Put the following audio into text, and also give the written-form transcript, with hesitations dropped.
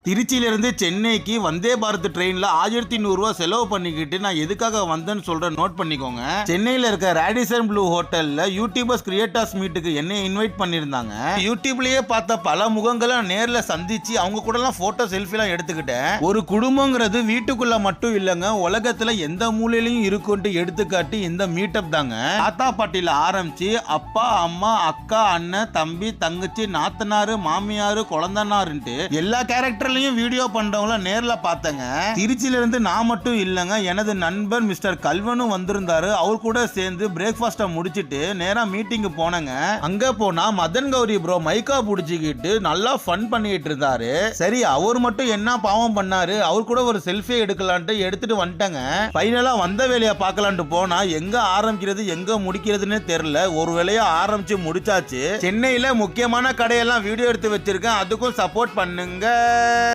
திருச்சியிலிருந்து சென்னைக்கு வந்தே பாரத் ட்ரெயின்ல 1100 ரூபாய் செலவு பண்ணிக்கிட்டு நான் எதுக்காக வந்தேன்னு சொல்றேன், நோட் பண்ணிக்கோங்க. சென்னையில இருக்க ரேடிசன் ப்ளூ ஹோட்டல்ல யூடியூபர்ஸ் கிரியேட்டர்ஸ் மீட்டுக்கு என்னை இன்வைட் பண்ணியிருந்தாங்க. யூடியூப்லயே பார்த்த பல முகங்களை நேர்ல சந்திச்சு அவங்க கூட எல்லாம் போட்டோ செல்ஃபி எல்லாம் எடுத்துக்கிட்டேன். ஒரு குடும்பங்கிறது வீட்டுக்குள்ள மட்டும் இல்லங்க, உலகத்துல எந்த மூலையிலையும் இருக்குன்ட்டு எடுத்துக்காட்டி இந்த மீட்டப் தாங்க. தாத்தா பாட்டில ஆரம்பிச்சு அப்பா அம்மா அக்கா அண்ணன் தம்பி தங்கச்சி நாத்தனாரு மாமியாரு குழந்தனாருன்ட்டு எல்லா கேரக்டர் வீடியோ பண்றவங்கள நேர்ல பார்த்தங்க. திருச்சியில இருந்து நான் மட்டும் இல்லங்க, எனது நண்பர் மிஸ்டர் கல்வனும் வந்திருந்தாரு. அவர் கூட சேர்ந்து பிரேக்ஃபாஸ்ட முடிச்சிட்டு நேரா மீட்டிங் போனங்க. அங்க போனா மதன் கௌரி ப்ரோ மைக்கா புடிச்சிக்கிட்டு நல்லா ஃபன் பண்ணிட்டு இருந்தாரு. சரி அவர் மட்டும் என்ன பாவம் பண்ணாரு, அவர் கூட ஒரு செல்ஃபி எடுக்கலான்ட்டு எடுத்துட்டு வந்துட்டங்க. ஃபைனலா வந்த வேலையை பார்க்கலான்ட்டு போனா எங்க ஆரம்பிக்கிறது எங்க முடிக்கிறதுன்னு தெரியல. ஒரு வேலையா ஆரம்பிச்சு முடிச்சாச்சு. சென்னையில முக்கியமான கடையெல்லாம் வீடியோ எடுத்து வச்சிருக்கேன், அதுக்கும் சப்போர்ட் பண்ணுங்க.